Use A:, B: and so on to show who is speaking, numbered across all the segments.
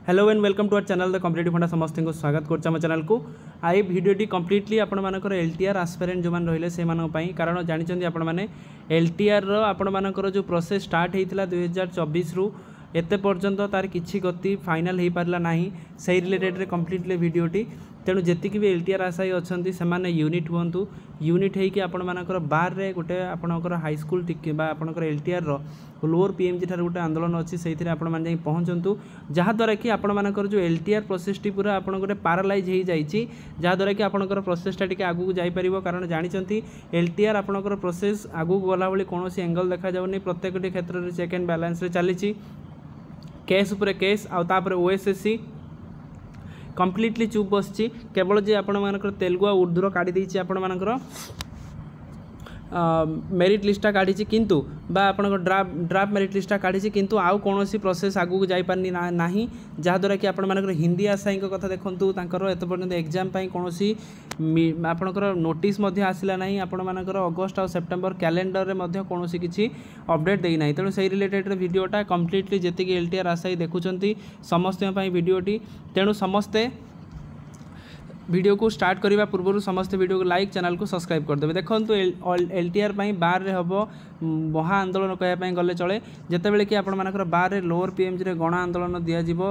A: Hello and welcome to our channel the competitive funda समस्त को स्वागत करछ हम चैनल को आई वीडियोटी कंप्लीटली आपण मानकर एलटीआर एस्पिरेंट जो मान रहिले से मानक पई कारण जानिचंदी आपण माने एलटीआर रो आपण मानकर जो प्रोसेस स्टार्ट हेतिला 2024 रु एते पर्यंत तार किछि गति फाइनल हे पारला नाही सही रिलेटेड रे कंप्लीटली वीडियोटी तेणु जेतिक भी एलटीआर आशायी अच्छा से यूनिट हूँ यूनिट होगी आपण मानकर बार रे गोटे आपणकर हाईस्कल टिके आपणकर एलटीआर रो लोअर पीएमजी ठार गोटे आंदोलन अच्छी से आपने पहुँचतु जहाँद्वारा कि आपण मानकर जो एलटीआर प्रोसेसटी पूरा आप गोटे पारालाइज हो जाइए जहाँद्वारा कि आपणकर प्रोसेसटा टी आगू जापर कारण जानते एलटीआर आपणकर प्रोसेस आगू गला बेले कौन एंगल देखा जाऊनी प्रत्येक क्षेत्र में चेक एंड बैलेंस चली केस उपर केस आउे ओएसएससी कम्प्लीटली चुप बस केवल जे आपण मानकर तेलुगु आ उर्दूर काढ़ी देछि आपण मानकर मेरिट लिस्टा काढ़ी किंतु बा आपण ड्राफ्ट मेरिट लिस्टा काढ़ी किंतु आउ कौन प्रोसेस आगू जाई पारनी नाही जहाँद्वारा कि आपण मानकर हिंदी आशायी कथा देखंतु तांकर एत पर्यंत एग्जाम पई कौन आपणकर नोटिस मध्य आसिला नाही आपण मानकर अगस्ट आ सेप्टेम्बर कैलेंडर रे मध्य कौन किसी अपडेट देई नाही तेणु सही रिलेटेड वीडियोटा कंप्लीटली जेतिक एलटीआर आशायी देखुचंती समस्त पई वीडियोटी तेणु समस्ते वीडियो को स्टार्ट करने पूर्व समस्त वीडियो को लाइक चैनल को सब्सक्राइब करदे देखो एलटीआर बार रे हम महा आंदोलन कहवाई गले चले जितेबाला कि आपण मानकर बार रे लोअर पीएमजी रे गण आंदोलन दिज्व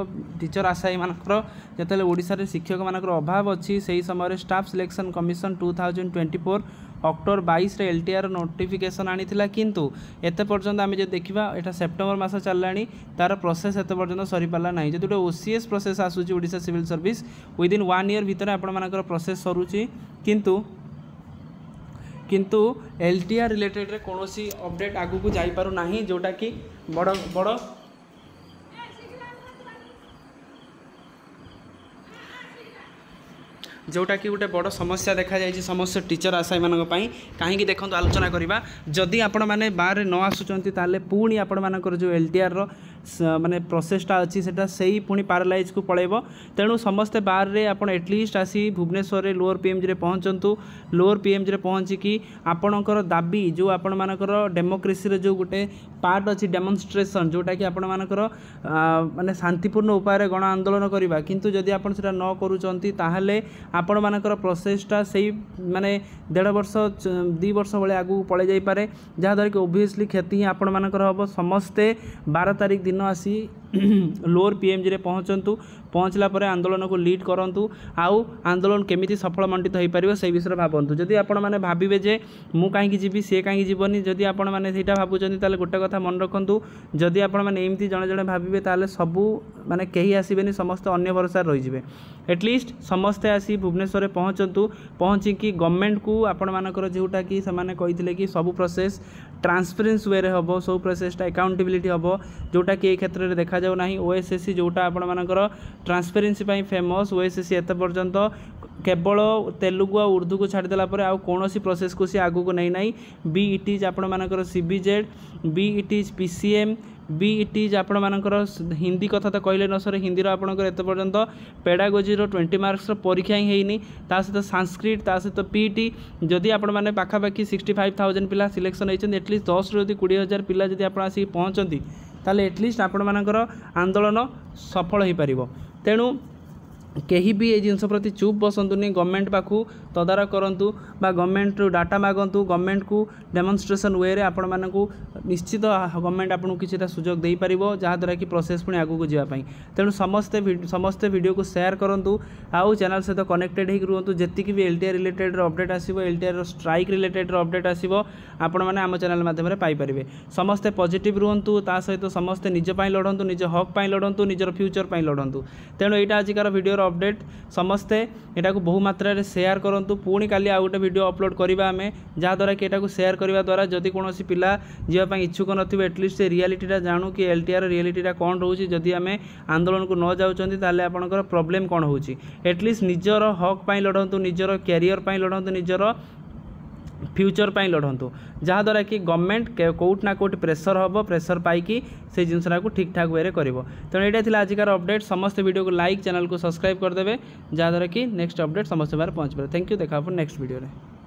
A: टीचर आशायी मानकर जितेबाला ओडिशा रे शिक्षक मानकर अभाव अच्छी से समय स्टाफ सिलेक्शन कमिशन 2024 अक्टोबर 22 रे एलटीआर नोटिफिकेशन आनी किंतु एते पर्यंत आम जो देखा यहाँ सेप्टेम्बर मास चलानी तार प्रोसेस एते पर्यंत सरी पारा ना जो गोटे ओसीएस प्रोसेस आसूची Odisha civil service within 1 year भितर आपण मानकर प्रोसेस सरुची किंतु एलटीआर रिलेटेड रे कौनसी अपडेट आगू को जाई पारु नाही जोटा कि बड़ बड़ जोटा कि गोटे बड़ समस्या देखा जाए समस्त टीचर आशायी मानक कहीं देखो आलोचना करवा जदि आपण मैंने बाहर न आसुचंती ताले पुणी आपण मानकर जो एलटीआर रो माने प्रोसेसटा अच्छी सेटा सही पुणी पारालाइज को पड़ेब तेणु समस्ते बाहर रे आपण एटलिस्ट आसी भुवनेश्वर रे लोअर पीएमजी रे पहुँचतु लोअर पीएमजी रे पहुँचिकी आपणकर दाबी जो आपण मानकर डेमोक्रेसी रे जो गोटे पार्ट अच्छी डेमोन्स्ट्रेशन जोटा कि आपण मानकर माने शांतिपूर्ण उपाय गण आंदोलन करवा किंतु जदि आपण सेटा न करूचंती ताहले आपण मानकर प्रोसेसटा सही माने 1.5 वर्ष 2 वर्ष भाई आगू पड़े जाई पारे जहाँद्वारा कि ओबियसली क्षति आपण मानकर हम समस्ते 12 तारीख दिन आसी लोअर पीएमजी रे पहुँचतु पहुँचला पर आंदोलन को लीड करूँ आउ आंदोलन केमिति सफल मंडित हो पार से विषय भावतु जदि आपण मैंने भावे जे मु कहीं जी सी कहीं जीवनी जदि आपण मैंने सहीटा भावुं गोटे कथा मन रखु जदि आपण मैंने एमती जड़े जड़े भावे ताले सबू माने कहीं आसबेनि समस्ते अन्य भरोसा रही एटलिस्ट समस्ते आसी भुवनेश्वर पहुँचतु पहुँचिकी गवर्नमेंट को आपण मानकर जोटा कि से कही कि सबू प्रोसेस ट्रांसपेरेंस वे हम सब प्रोसेसटा अकाउंटेबिलिटी हम जोटा कि क्षेत्र में देखा जाऊ ना ओएसएससी जोटा आपण मानकर ट्रांसपेरेंसी फेमस ओएसएससी एत पर्यंत केवल तेलुगु आ उर्दू को छाड़देला आउ कौन प्रोसेस को सी आगू को नहीं नाई बी इट इज आपण मानकर CBZ B it is PCM B it is आपण मानकर हिंदी कथा तो कहले न सर हिंदी आपणकर एत पर्यंत पेडागोजी 20 मार्क्स परीक्षा ही होनी ता सहित संस्कृत ता सहित पीटी जदि आपण मैंने पाखापाखि 65,000 पिला सिलेक्शन होती एटलिस्ट 10 रू 20,000 पिला जदि आप आसिक पहुँचती ताले एटलिस्ट आपण मानकर आंदोलन सफल हो पार तेणु कहीं भी ये जिनस प्रति चुप बसंतुनि गवर्नमेंट पाखु तदारख करूँ गवर्नमेंट डाटा मागंतु गवर्नमेंट को डेमोन्स्ट्रेशन वे रे आपण मानकु निश्चित गवर्नमेंट आपको किसी सुजोग दे पार जहाँद्वारा कि प्रोसेस पुणी आगू को जावाई तेणु समस्ते वीडियो को शेयर करूँ आउ चैनल सहित कनेक्टेड हो रुहतु जी भी एलटीआर रिलेटेड अपडेट आसो एलटीआर स्ट्राइक रिलेटेड अपडेट आसो आपण मैंने आम चैनल माध्यम पाइपर समस्ते पॉजिटिव रुहतु ता सहित समस्ते निज लड़तु निज हक लड़तु निजर फ्यूचर लड़तु तेणु यहाँ आजिकार वीडियो अपडेट समस्ते यहाँ को बहु मात्रा रे शेयर करूँ पुणी काली आउ गोटे वीडियो अपलोड करवा आम जहाँद्वारा कि यहाँ को शेयर करने द्वारा जदि कौन पिला जावाई इच्छुक नथिबे एटलिस्ट से रियलिटीटा जानू कि एलटीआर रियलिटीटा कौन रोचे जदि आम आंदोलन को न जाऊँच ताले आपणकर प्रॉब्लम कौन होची एटलिस्ट निजर हक लड़तु निजर कैरियर लड़तु निजर फ्यूचर पाई लड़तु जहाँद्वारा कि गवर्नमेंट कौट ना कौट प्रेसर हम प्रेसर पाई से जिनसा को ठीक ठाक वे करिवो तेणु यहाँ थी आजिकार अपडेट समस्त वीडियो को लाइक चैनल को सब्सक्राइब करदे जहाँद्वारा कि नेक्स्ट अपडेट समस्त बार पहुँच पाए थैंक यू देखा नेक्स्ट वीडियो रे।